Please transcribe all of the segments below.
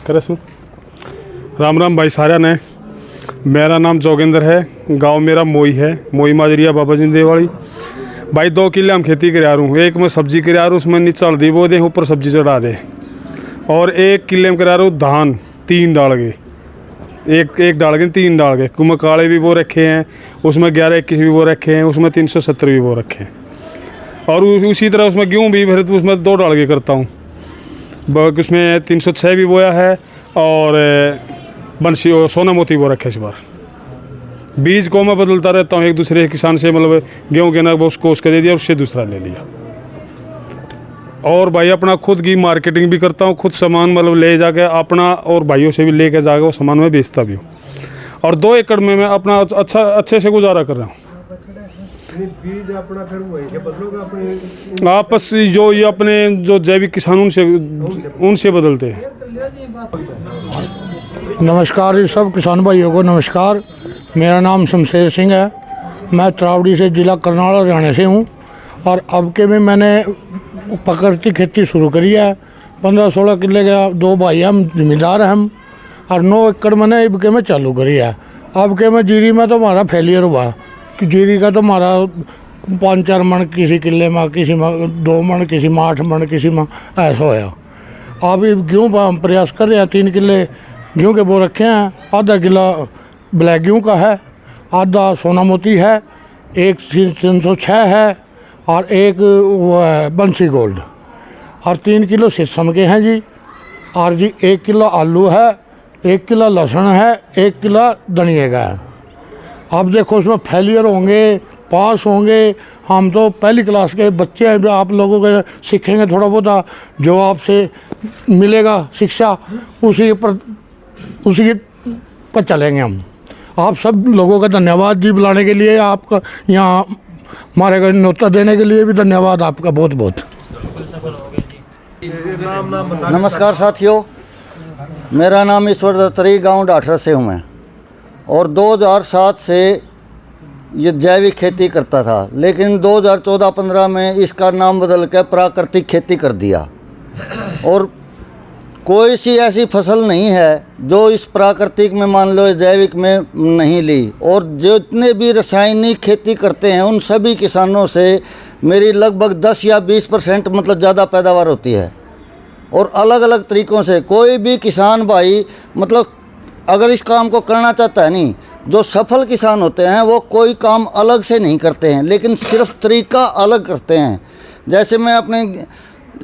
करसू। राम राम भाई सारा ने। मेरा नाम जोगिंदर है, गांव मेरा मोई है, मोई माजरिया बाबा जिंदे वाली। भाई 2 किले हम खेती कर हूँ। एक में सब्जी कर हूँ, उसमें नीचे हल्दी बो दे, ऊपर सब्जी चढ़ा दे। और 1 किले में करा रहा हूँ धान 3 डाल के, एक डाल के 3 डाल के। कुम काले भी वो रखे हैं, उसमें 11-21 भी वो रखे हैं, उसमें 370 भी वो रखे हैं। और उसी तरह उसमें गेहूँ भी फिर उसमें 2 डाल के करता हूँ। उसमें 306 भी बोया है और बंसी और सोना मोती वो रखे इस बार। बीज को मैं बदलता रहता हूँ एक दूसरे किसान से, मतलब गेहूँ के ना उसको उसका दे दिया, उससे दूसरा ले लिया। और भाई अपना खुद की मार्केटिंग भी करता हूँ, खुद सामान मतलब ले जाके अपना और भाइयों से भी लेके जाके वो सामान मैं बेचता भी हूँ। और 2 एकड़ में मैं अपना अच्छे से गुजारा कर रहा हूँ। बीज अपना फिर वही के बदलोगे अपने आपस जो ये अपने जो जैविक किसान उनसे बदलते हैं। नमस्कार सब किसान भाइयों को नमस्कार। मेरा नाम शमशेर सिंह है, मैं त्रावड़ी से ज़िला करनाल हरियाणा से हूँ। और अब के में मैंने प्राकृतिक खेती शुरू करी है। 15-16 किले का 2 भाई हम जिम्मेदार हैं हम, और 9 एकड़ मैंने अब के में चालू करी है। अब के में जीरी में तो हमारा फेलियर हुआ कि जीरी का तो हमारा 5-4 मन किसी किले में, किसी में 2 मन, किसी में 8 मन, किसी में ऐसा होया। अब गेहूँ पर हम प्रयास कर रहे हैं। 3 किले गेहूँ के बो रखे हैं, आधा किला ब्लैक गेहूँ का है, आधा सोना मोती है, एक 306 है और एक वो है बंसी गोल्ड। और 3 किलो शीशम के हैं जी। और जी 1 किलो आलू है, 1 किलो लहसुन है, 1 किलो धनिया का है। अब देखो उसमें फेलियर होंगे, पास होंगे। हम तो पहली क्लास के बच्चे हैं, आप लोगों के सीखेंगे थोड़ा बहुत, जो आपसे मिलेगा शिक्षा उसी पर चलेंगे हम। आप सब लोगों का धन्यवाद जी बुलाने के लिए, आपका यहाँ हमारे को न्योता देने के लिए भी धन्यवाद आपका बहुत बहुत। नमस्कार साथियों, मेरा नाम ईश्वर दत्तरी, गांव डाठर से हूँ मैं। और 2007 से ये जैविक खेती करता था, लेकिन 2014-15 में इसका नाम बदल के प्राकृतिक खेती कर दिया। और कोई सी ऐसी फसल नहीं है जो इस प्राकृतिक में मान लो जैविक में नहीं ली। और जितने भी रासायनिक खेती करते हैं उन सभी किसानों से मेरी लगभग 10 या 20% मतलब ज़्यादा पैदावार होती है। और अलग अलग तरीक़ों से कोई भी किसान भाई मतलब अगर इस काम को करना चाहता है, नहीं, जो सफल किसान होते हैं वो कोई काम अलग से नहीं करते हैं, लेकिन सिर्फ तरीका अलग करते हैं। जैसे मैं अपने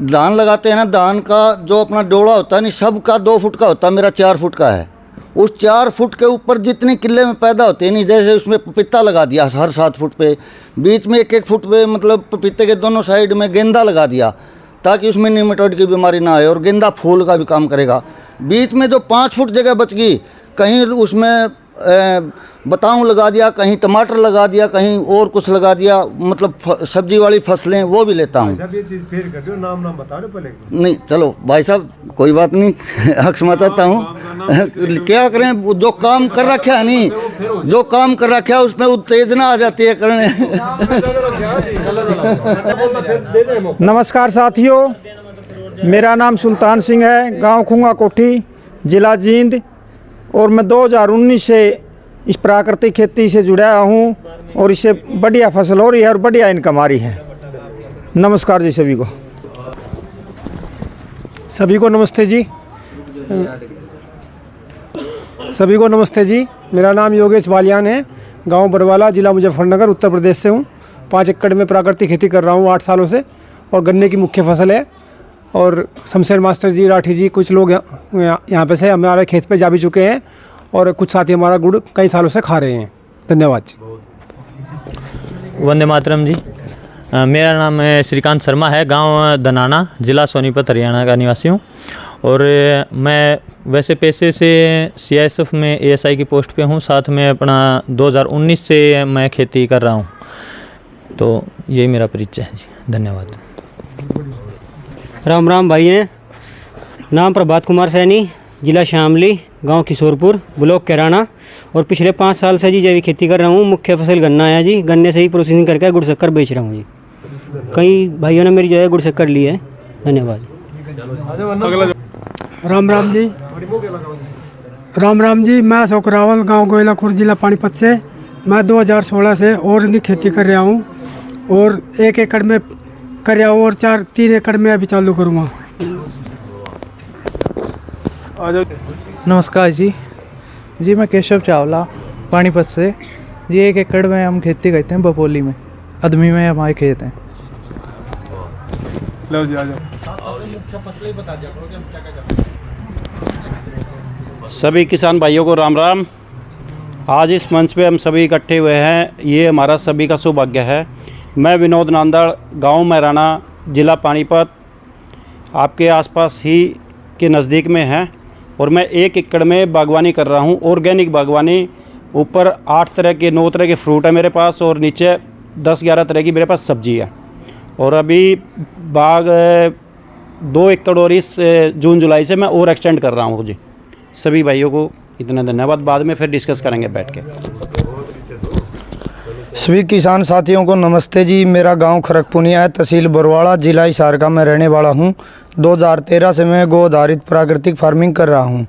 धान लगाते हैं ना, धान का जो अपना डोला होता है नहीं, सबका 2 फुट का होता है, मेरा 4 फुट का है। उस 4 फुट के ऊपर जितनी किले में पैदा होते हैं नहीं, जैसे उसमें पपीता लगा दिया हर 7 फुट पे, बीच में 1-1 फुट पे मतलब पपीते के दोनों साइड में गेंदा लगा दिया ताकि उसमें निमेटोड की बीमारी ना आए, और गेंदा फूल का भी काम करेगा। बीच में जो 5 फुट जगह बच गई, कहीं उसमें बताऊं लगा दिया, कहीं टमाटर लगा दिया, कहीं और कुछ लगा दिया, मतलब सब्जी वाली फसलें वो भी लेता हूँ। ये चीज फेर कर दो, नाम बता रहे पहले। नहीं चलो भाई साहब कोई बात नहीं, हक क्षमा चाहता हूँ। क्या करें, जो काम कर रखा है नहीं, जो काम कर रखा है उसमें उत्तेजना आ जाती है करने। नमस्कार साथियों, मेरा नाम सुल्तान सिंह है, गांव खुंगा कोठी, ज़िला जींद। और मैं 2019 से इस प्राकृतिक खेती से जुड़ा हूँ और इससे बढ़िया फसल हो रही है और बढ़िया इनकम आ रही है। नमस्कार जी सभी को। सभी को नमस्ते जी। सभी को नमस्ते जी। मेरा नाम योगेश बालियान है, गांव बरवाला, ज़िला मुजफ्फरनगर, उत्तर प्रदेश से हूँ। 5 एकड़ में प्राकृतिक खेती कर रहा हूँ 8 सालों से, और गन्ने की मुख्य फसल है। और शमशेर मास्टर जी, राठी जी, कुछ लोग यहाँ पे से हमारे खेत पे जा भी चुके हैं, और कुछ साथी हमारा गुड़ कई सालों से खा रहे हैं। धन्यवाद जी। वंदे मातरम जी। मेरा नाम श्रीकांत शर्मा है, गांव धनाना, ज़िला सोनीपत, हरियाणा का निवासी हूँ। और मैं वैसे पेशे से CISF में ASI की पोस्ट पे हूँ, साथ में अपना 2019 से मैं खेती कर रहा हूँ। तो यही मेरा परिचय है जी। धन्यवाद। राम राम भाई हैं। नाम प्रभात कुमार सैनी, ज़िला शामली, गांव किशोरपुर, ब्लॉक कैराना। और पिछले 5 साल से जी जैविक खेती कर रहा हूँ। मुख्य फसल गन्ना है जी। गन्ने से ही प्रोसेसिंग करके गुड़ शक्कर बेच रहा हूँ जी। कई भाइयों ने मेरी जो है गुड़ शक्कर ली है। धन्यवाद। राम राम जी। राम राम जी, मैं अशोक रावल, गांव गोयलाखुर, जिला पानीपत से। मैं 2016 से ऑर्गेनिक खेती कर रहा हूं और 1 एकड़ में कर रहा हूं और 3 एकड़ में अभी चालू करूंगा। नमस्कार जी। मैं केशव चावला, पानीपत से जी। 1 एकड़ में हम खेती करते हैं, बपोली में, अदमी में हमारे खेत हैं। लो जी, आ जाओ। सभी किसान भाइयों को राम राम। आज इस मंच पे हम सभी इकट्ठे हुए हैं, ये हमारा सभी का सौभाग्य है। मैं विनोद नांदड़, गांव मैराना, जिला पानीपत, आपके आसपास ही के नज़दीक में है और मैं 1 एकड़ में बागवानी कर रहा हूं, ऑर्गेनिक बागवानी। ऊपर 8 तरह के 9 तरह के फ्रूट है मेरे पास और नीचे 10-11 तरह की मेरे पास सब्जी है। और अभी बाग 2 एकड़ और इस जून जुलाई से मैं और एक्सटेंड कर रहा हूँ जी। सभी भाइयों को इतना धन्यवाद, बाद में फिर डिस्कस करेंगे बैठ के। सभी किसान साथियों को नमस्ते जी। मेरा गांव खरकपुनिया है, तहसील बरवाड़ा, जिला हिसार का मैं रहने वाला हूं। 2013 से मैं गो आधारित प्राकृतिक फार्मिंग कर रहा हूं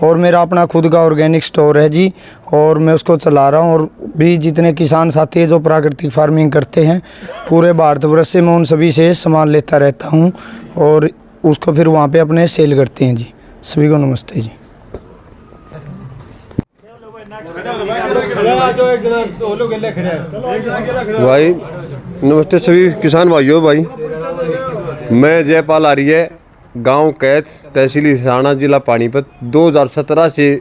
और मेरा अपना खुद का ऑर्गेनिक स्टोर है जी, और मैं उसको चला रहा हूं। और भी जितने किसान साथी हैं जो प्राकृतिक फार्मिंग करते हैं पूरे भारतवर्ष से, मैं उन सभी से सामान लेता रहता हूं और उसको फिर वहाँ पर अपने सेल करते हैं जी। सभी को नमस्ते जी। भाई नमस्ते सभी किसान भाइयों। भाई मैं जयपाल आर्य, गांव कैथ, तहसील हिसाना, जिला पानीपत, 2017 से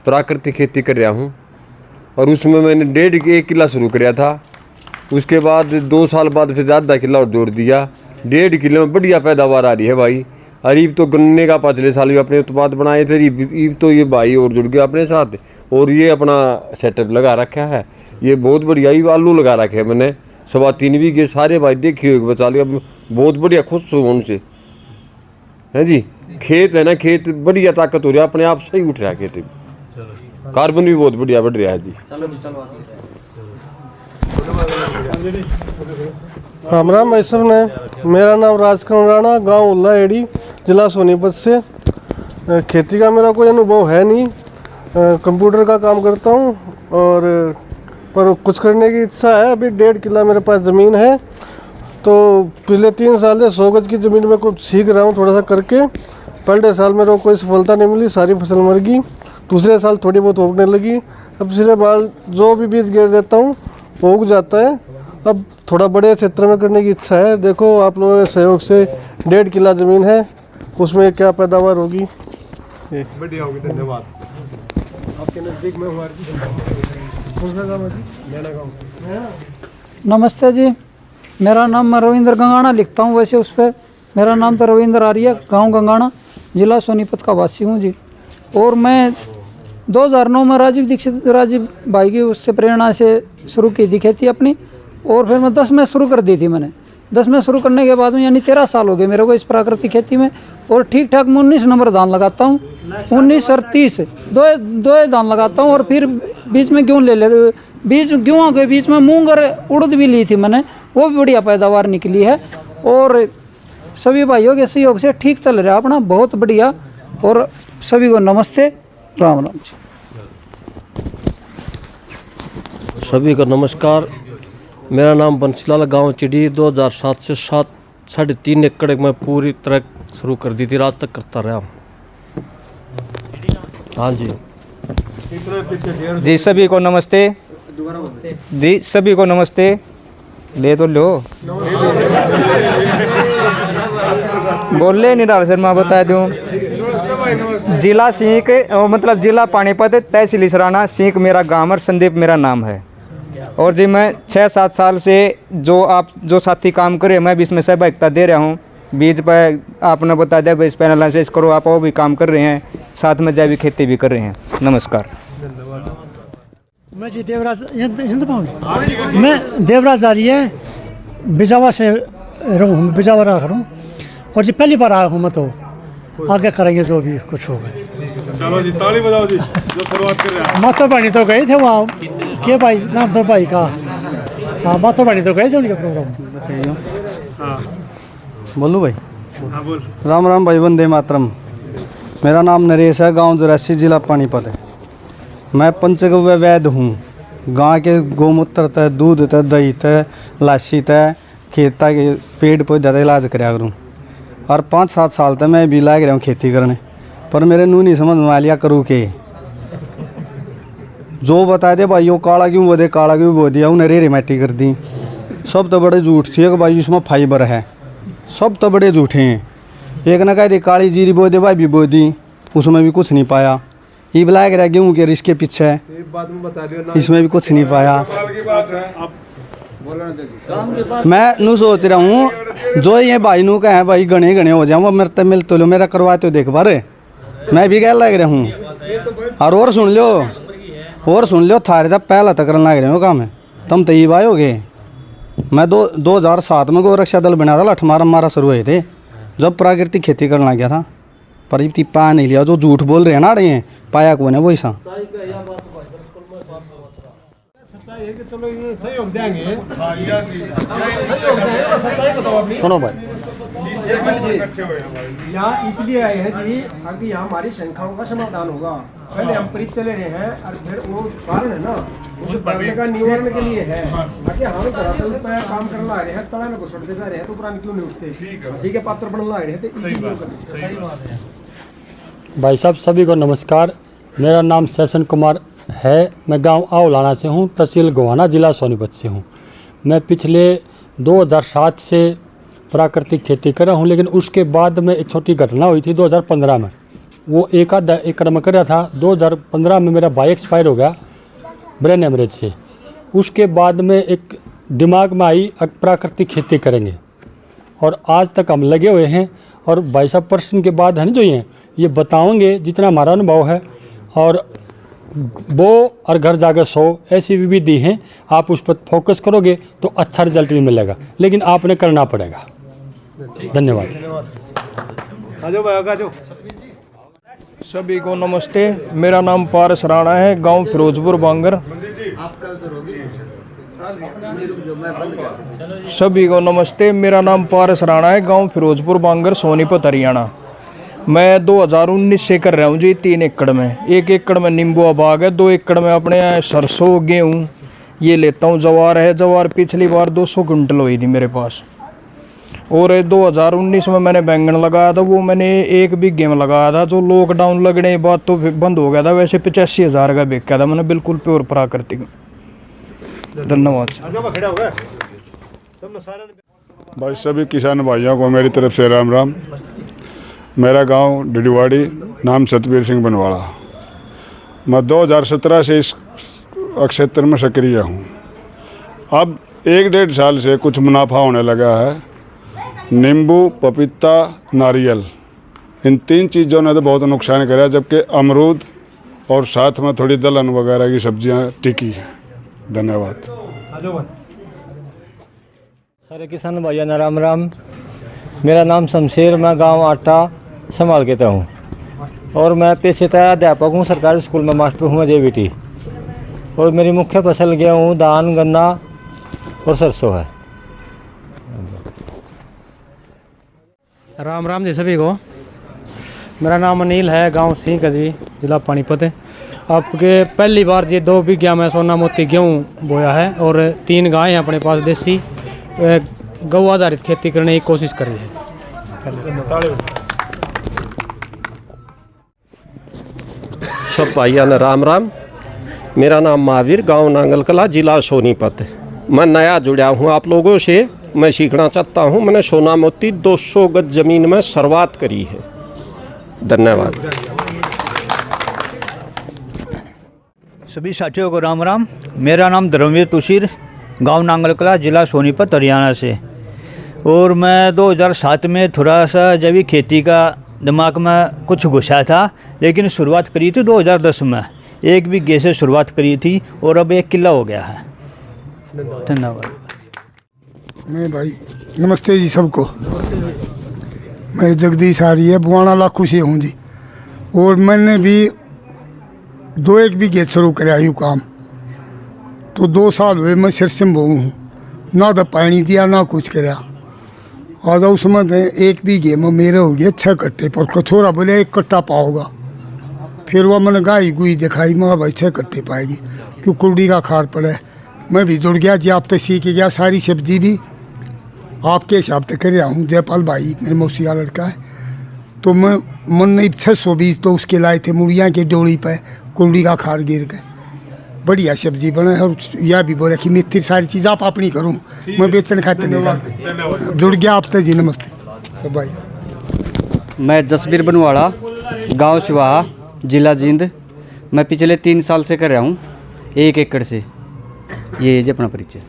प्राकृतिक खेती कर रहा हूं और उसमें मैंने 1.5 किला शुरू किया था। उसके बाद 2 साल बाद फिर आधा किला और जोड़ दिया। 1.5 किलो में बढ़िया पैदावार आ रही है भाई। अरीब तो गन्ने का पिछले साल भी अपने उत्पाद बनाए थे, ईब तो ये भाई और जुड़ गया अपने साथ और ये अपना सेटअप लगा रखा है। ये बहुत बढ़िया ही आलू लगा रखे हैं मैंने, 3.25 बीघे सारे भाई देखिए बचा लिया। बहुत बढ़िया, खुश हूँ उनसे, है जी। खेत है ना, खेत बढ़िया ताकत हो रहा है, अपने आप सही उठ रहा है खेत, कार्बन भी बहुत बढ़िया बढ़ रहा है जी। राम राम भाई सब ने। मेरा नाम राजकरण राणा, गांव उल्ला एड़ी, जिला सोनीपत से। खेती का मेरा कोई अनुभव है नहीं, कंप्यूटर का काम करता हूं और पर कुछ करने की इच्छा है। अभी 1.5 किला मेरे पास ज़मीन है, तो पिछले 3 साल से 100 गज की ज़मीन में कुछ सीख रहा हूँ थोड़ा सा करके। पहले साल मेरे को कोई सफलता नहीं मिली, सारी फसल मर गई। दूसरे साल थोड़ी बहुत उगने लगी। अब तीसरे बार जो भी बीज गिर देता हूँ वो उग जाता है। अब थोड़ा बड़े क्षेत्र में करने की इच्छा है। देखो आप लोगों के सहयोग से 1.5 किला ज़मीन है, उसमें क्या पैदावार होगी। बढ़िया होगी, धन्यवाद। आपके नज़दीक में नमस्ते जी। मेरा नाम मैं रविंद्र गंगाना लिखता हूँ, वैसे उस पर मेरा नाम तो रविंद्र आर्य, गांव गंगाना, जिला सोनीपत का वासी हूँ जी। और मैं 2009 में राजीव भाई की उससे प्रेरणा से शुरू की थी खेती अपनी, और फिर मैं 10 में शुरू कर दी थी मैंने। 10 में शुरू करने के बाद में यानी 13 साल हो गए मेरे को इस प्राकृतिक खेती में। और ठीक ठाक मैं 19 नंबर धान लगाता हूँ, 19 और 30 दो धान लगाता हूँ। और फिर बीच में गेहूँ ले लेते, गेहूँ के बीच में मूंग और उड़द भी ली थी मैंने, वो भी बढ़िया पैदावार निकली है। और सभी भाइयों के सहयोग से ठीक चल रहा है अपना, बहुत बढ़िया। और सभी को नमस्ते, राम राम जी। सभी को नमस्कार। मेरा नाम बंसीलाल, गांव चिड़ी, 2007 से 3.5 एकड़ में पूरी तरह शुरू कर दी थी, रात तक करता रहा हूँ। हाँ जी जी। सभी को नमस्ते जी, सभी को नमस्ते। ले तो लो बोले निराल शर्मा, बता दूँ। जिला सीख मतलब जिला पानीपत, तहसील हिसाना, सीख मेरा गाँव और संदीप मेरा नाम है। और जी मैं 6-7 साल से जो साथी काम करे मैं भी इसमें सहभागिता दे रहा हूँ। बीज पर आपने बता दिया भाई इस पर एनालिसिस करो, आप वो भी काम कर रहे हैं, साथ में जैविक खेती भी कर रहे हैं। नमस्कार। मैं जी देवराज आर्य, बिजावा से रहूँ, बिजावा रहा हूँ। और जी पहली बार आया हूँ मैं, तो आगे करेंगे जो भी कुछ होगा। चलो जी, ताली बजाओ जी, जो शुरुआत कर रहे हैं। माता पानी तो गए थे वहाँ, के भाई नाम था भाई का, हाँ माता पानी तो गए थे उनके प्रोग्राम। हाँ बोलूँ भाई। हाँ बोल। राम राम भाई, वंदे मातरम। मेरा नाम नरेश है, गांव जरासी, जिला पानीपत है। मैं पंचगव्य वैद्य हूँ। गाय के गोमूत्र तय, दूध तय, दही तय, लाशी तय, खेत के पेड़ पौधे का इलाज कराया करूँ। और 5-7 साल तक मैं भी लाग रहा हूँ खेती करने, पर मेरे नू नहीं समझ में आ लिया करूँ के। जो बता दे भाई वो काला क्यों बो दे, काला क्यों बो दिया, उन्हें रेरी मैटी कर दी। सब तो बड़े झूठ थे कि भाई इसमें फाइबर है, सब तो बड़े झूठे हैं। एक ने कह दी काली जीरी बो दे, भाई भी बो दी, उसमें भी कुछ नहीं पाया। ये ब्लैक रह गेहूँ के रिश्के पीछे है, इसमें भी कुछ नहीं पाया। मैं नू सोच रहा हूँ जो ये भाई नू कहे भाई गणे गणे हो जाऊँ, मेरे मिल तो लो, मेरा करवाते हो देख बारे, मैं भी कह लग रहा हूँ। और सुन लो थारे तक पहला तक करने लग रहे हो काम है, तुम तो ये भाई हो गए। मैं 2007 में गोरक्षा दल बना था, लठ मारा शुरू हुए थे जब प्राकृतिक खेती करने लग गया था, पर ये पा नहीं लिया। जो झूठ बोल रहे हैं ना रहे हैं, पाया कौन है वो ऐसा। सुनो भाई, यहाँ इसलिए आए हैं जी ताकि यहाँ हमारी शंकाओं का समाधान होगा। पहले हम परीक्षा ले रहे हैं और फिर वो कारण है ना उस प्रश्न का निवारण के लिए है, ताकि हम धरातल में काम करने आ रहे हैं, तड़ा में घुसटते जा रहे हैं तो पुराने क्यों नहीं उठते, हंसी के पात्र बनने लग रहे हैं, तो इसीलिए। भाई साहब सभी को नमस्कार। मेरा नाम सेशन कुमार है, मैं गांव आओलाना से हूं, तहसील गोहाना, जिला सोनीपत से हूं। मैं पिछले 2007 से प्राकृतिक खेती कर रहा हूं, लेकिन उसके बाद में एक छोटी घटना हुई थी 2015 में। वो एक आधा एकड़ में कर रहा था। 2015 में मेरा भाई एक्सपायर हो गया ब्रेन हेमरेज से। उसके बाद में एक दिमाग में आई प्राकृतिक खेती करेंगे, और आज तक हम लगे हुए हैं। और भाई साहब पर्सन के बाद है ना जो ये बताओगे जितना हमारा अनुभव है, और वो और घर जाकर 100 ऐसी विधि हैं, आप उस पर फोकस करोगे तो अच्छा रिजल्ट भी मिलेगा, लेकिन आपने करना पड़ेगा। धन्यवाद। सभी को नमस्ते। मेरा नाम पारस राणा है, गांव फिरोजपुर बांगर। सभी को नमस्ते। मेरा नाम पारस राणा है, गांव फिरोजपुर बांगर, सोनीपत, हरियाणा। मैं 2019 से कर रहा हूँ जी 3 एकड़ में। 1 एकड़ में नींबू बाग है, 2 एकड़ में अपने सरसों गेहूँ ये लेता हूँ। जवार है, जवार पिछली बार 200 क्विंटल हुई थी मेरे पास। और 2019 में मैंने बैंगन लगाया था, वो मैंने 1 बीघे में लगाया था, जो लॉकडाउन लगने के बाद तो बंद हो गया था। वैसे 85,000 का बिक गया था मैंने, बिल्कुल प्योर प्राकृतिक। धन्यवाद। भाई सभी किसान भाइयों को मेरी तरफ से राम राम। मेरा गांव डिडवाड़ी, नाम सतबीर सिंह बनवाड़ा। मैं 2017 से इस क्षेत्र में सक्रिय हूँ। अब 1-1.5 साल से कुछ मुनाफा होने लगा है। नींबू, पपीता, नारियल, इन 3 चीज़ों ने तो बहुत नुकसान करा, जबकि अमरूद और साथ में थोड़ी दलहन वगैरह की सब्जियां टिकी हैं। धन्यवाद। सारे किसान भाइयों ने राम राम। मेरा नाम शमशेर, मैं गांव आटा संभाल के हूँ, और मैं पेशेतर अध्यापक हूँ, सरकारी स्कूल में मास्टर हूँ JVT। और मेरी मुख्य फसल गेहूँ, धान, गन्ना और सरसों है। राम राम जी सभी को। मेरा नाम अनिल है, गांव सिंह कजी, जिला पानीपत है। आपके पहली बार ये 2 बीघा में सोना मोती गेहूँ बोया है, और 3 गाय हैं अपने पास देसी, गौ आधारित खेती करने की कोशिश कर रही है। सब भाइयों ने राम राम। मेरा नाम महावीर, गांव नांगल कला, जिला सोनीपत। मैं नया जुड़ा हूं आप लोगों से, मैं सीखना चाहता हूं। मैंने सोना मोती 200 गज जमीन में शुरुआत करी है। धन्यवाद। सभी साथियों को राम राम। मेरा नाम धर्मवीर तुषीर, गांव नांगल कला, जिला सोनीपत, हरियाणा से। और मैं 2007 में थोड़ा सा जैविक खेती का दिमाग में कुछ घुसा था, लेकिन शुरुआत करी थी 2010 में। 1 बीघे से शुरुआत करी थी, और अब 1 किला हो गया है। धन्यवाद। मैं भाई नमस्ते जी सबको। मैं जगदीश आर्य, बुआना लाखू से हूँ जी। और मैंने भी 2-1 बीघे शुरू कराया यूँ काम, तो 2 साल हुए मैं सिरसिम बहु हूँ। ना तो पानी दिया ना कुछ कराया, आज उसमें एक बीघे में मेरे हो गए 6 कट्टे, पर कछोरा बोले 1 कट्टा पाओगा। फिर वो मैंने गाई गुई दिखाई, मैं भाई 6 कट्टे पाएगी क्यों कुर्डी का खार पड़ा। मैं भी जुड़ गया जी, आप तो सीख गया। सारी सब्जी भी आपके हिसाब से कर रहा हूँ। जयपाल भाई मेरे मौसी का लड़का है, तो मैं मन नहीं 620 तो उसके लाए थे मुड़िया के डोली पे, कुर्डी का खार गिर गए। बढ़िया सब्जी बने। और यह भी बोले कि मित्र सारी चीज़ आप अपनी करूँ, मैं बेचने खाते नहीं। जुड़ गया आप तो जी। नमस्ते सब भाई। मैं जसबीर बनवाड़ा, गांव शिवाहा, जिला जींद। मैं पिछले 3 साल से कर रहा हूँ 1 एकड़ से। ये है जी अपना परिचय।